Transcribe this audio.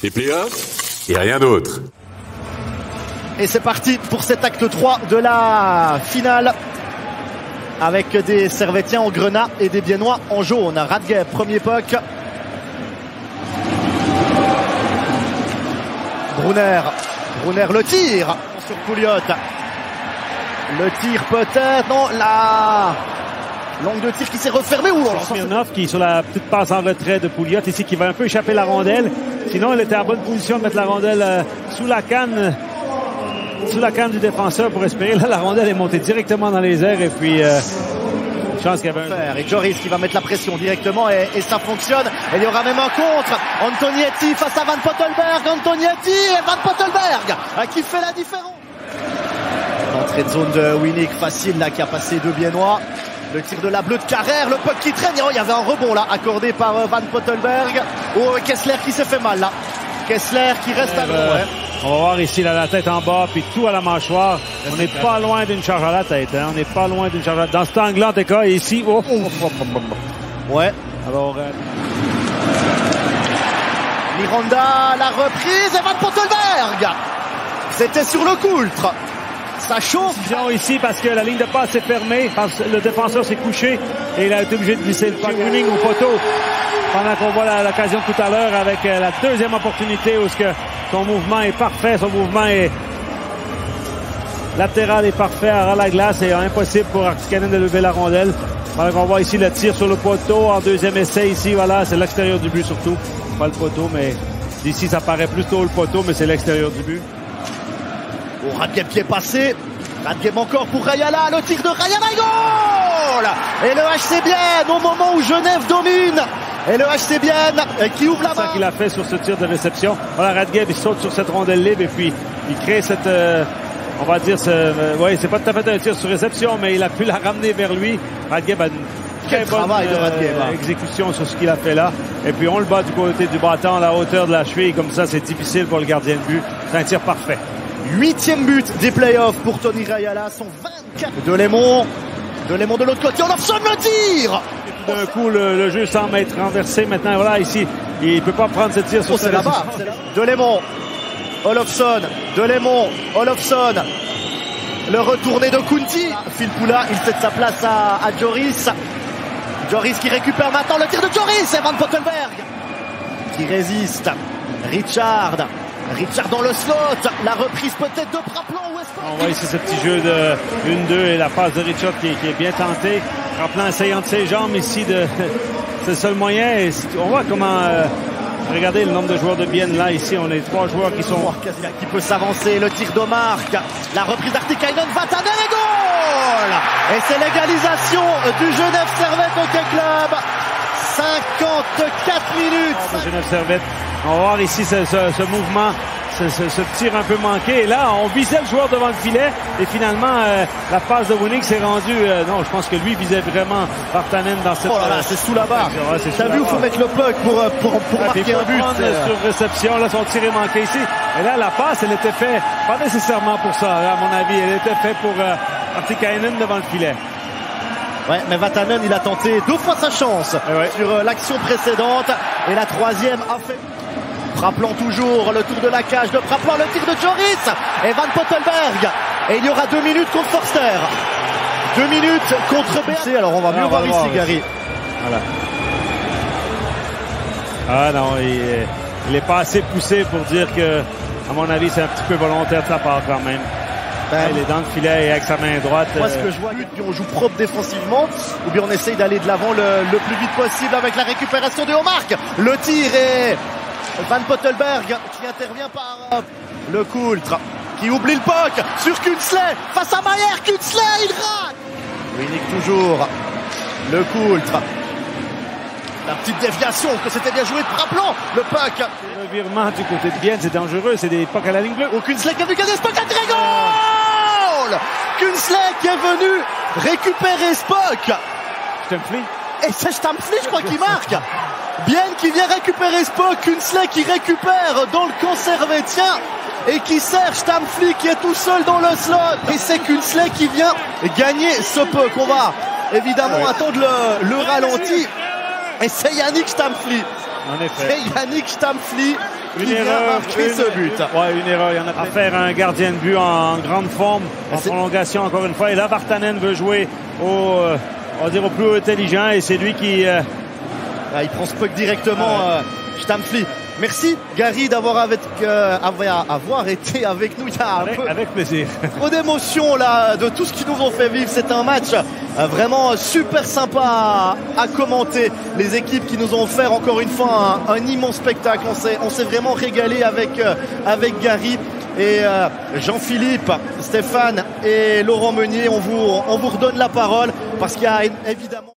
Les playoffs et rien d'autre. Et c'est parti pour cet acte 3 de la finale. Avec des Servétiens en grenat et des Biennois en jaune. Radguet, premier puck. Brunner le tir sur Pouliot. Le tir peut-être, non, la longue de tir qui s'est refermée. Smirnov qui est sur la petite passe en retrait de Pouliot ici, qui va un peu échapper la rondelle. Sinon, elle était en bonne position de mettre la rondelle sous la canne du défenseur pour espérer. Là, la rondelle est montée directement dans les airs et puis chance qu'il y avait un... Et Joris qui va mettre la pression directement et ça fonctionne. Et il y aura même un contre. Antonietti face à Van Pottelberg. Antonietti et Van Pottelberg qui fait la différence. L'entrée de zone de Winnick facile là qui a passé deux Biennois. Le tir de la bleue de Carrère, le puck qui traîne. Oh, il y avait un rebond là accordé par Van Pottelberg. Oh, Kessler qui s'est fait mal là. Kessler qui reste à l'eau. On va voir ici là, la tête en bas, puis tout à la mâchoire. On n'est pas loin d'une charge à la tête. Hein? On n'est pas loin d'une charge à la tête. Dans cet angle-là, en tout cas, ici. Oh. Ouais. Alors, Miranda, la reprise et Van Pottelberg. C'était sur le coultre. Ça chauffe. Ici parce que la ligne de passe est fermée, parce que le défenseur s'est couché et il a été obligé de glisser le puck winning au poteau. Pendant qu'on voit l'occasion tout à l'heure avec la deuxième opportunité où son mouvement est parfait, son mouvement est latéral et parfait à la glace et impossible pour Artikainen de lever la rondelle. Pendant qu'on voit ici le tir sur le poteau en deuxième essai ici, voilà, c'est l'extérieur du but surtout, pas le poteau, mais d'ici ça paraît plutôt le poteau, mais c'est l'extérieur du but. Oh, Radguet pied passé. Radguet encore pour Rayala. Le tir de Rayala, goal! Et le HC Bienne au moment où Genève domine. Et le HC Bienne qui ouvre la main. C'est ça qu'il a fait sur ce tir de réception. Voilà, Radguet il saute sur cette rondelle libre et puis il crée cette... on va dire, oui, c'est pas tout à fait un tir sur réception, mais il a pu la ramener vers lui. Radguet a une très bonne exécution sur ce qu'il a fait là. Et puis on le bat du côté du bâton à la hauteur de la cheville. Comme ça, c'est difficile pour le gardien de but. C'est un tir parfait. 8e but des playoffs pour Tony Rayala, son 24. Delémont de l'autre côté, Olofsson le tire. D'un coup, le jeu semble être renversé maintenant. Voilà, ici, il peut pas prendre ce tir sur c'est là-bas. Delémont, Olofsson, Olofsson. Le retourné de Kunti. Phil Poula, il cède sa place à Joris. Joris qui récupère maintenant le tir de Joris. Et Van Pottelberg qui résiste. Richard dans le slot, la reprise peut-être de Praplan ou est-ce on voit ici ce petit jeu de 1-2 et la passe de Richard qui est bien tentée. Praplan essayant de ses jambes ici, c'est le seul moyen. Et on voit comment, regardez le nombre de joueurs de Bienne là, ici on a 3 joueurs qui sont... Qui peut s'avancer, le tir de Marc, la reprise d'Artikainen, Vatanen et goal! Et c'est l'égalisation du Genève Servette Hockey Club. 54 minutes. Genève Servette. On va voir ici ce mouvement, ce tir un peu manqué. Et là, on visait le joueur devant le filet. Et finalement, la passe de Winnick s'est rendue... non, je pense que lui visait vraiment Vatanen dans cette... Oh là là, c'est sous la barre. T'as vu où il faut mettre le puck pour marquer un but. Sur réception, là, son tir est manqué ici. Et là, la passe, elle était faite, pas nécessairement pour ça, à mon avis. Elle était faite pour Artikainen devant le filet. Ouais, mais Vatanen, il a tenté 2 fois sa chance sur l'action précédente. Et la troisième a fait... Praplan toujours, le tour de la cage de Praplan, le tir de Joris et Van Pottelberg. Et il y aura 2 minutes contre Forster. 2 minutes contre BC. Alors on va mieux voir ici, Gary. Voilà. Ah non, il est pas assez poussé pour dire que, à mon avis, c'est un petit peu volontaire de sa part quand même. Il est dans le filet et avec sa main droite. Moi, ce que je vois, on joue propre défensivement, ou bien on essaye d'aller de l'avant le plus vite possible avec la récupération de Omark. Le tir est Van Pottelberg qui intervient par le coultre, qui oublie le puck sur Kunsley face à Mayer. Kunsley, il rate. Winnick toujours. Le coultre. La petite déviation, que c'était bien joué de Praplan. Le puck. Le virement du côté de Bienne, c'est dangereux. C'est des pucks à la ligne bleue. Oh, Kunsley qui a vu qu'il y a des pucks à tirer, goal. Kunsley qui est venu récupérer ce puck. Stamfli. Et c'est Stamfli, je crois, qui marque. Bienne qui vient récupérer ce puck. Kunsley qui récupère dans le camp servétien et qui sert Stamfli qui est tout seul dans le slot. Et c'est Kunsley qui vient gagner ce puck. On va évidemment attendre le ralenti. Et c'est Yannick Stamfli En effet. C'est Yannick Stamfli qui Une vient erreur, marquer ce but. Ouais, une erreur. Il y en a à faire un gardien de but en grande forme, en prolongation encore une fois. Et là, Vartanen veut jouer on va dire au plus intelligent et c'est lui qui... il prend ce puck directement, Stamfli. Merci Gary d'avoir avoir été avec nous. Il y a avec plaisir. Trop d'émotions là, de tout ce qu'ils nous ont fait vivre. C'est un match vraiment super sympa à commenter. Les équipes qui nous ont offert encore une fois un immense spectacle. On s'est vraiment régalé avec Gary. Et Jean-Philippe, Stéphane et Laurent Meunier, on vous redonne la parole parce qu'il y a évidemment...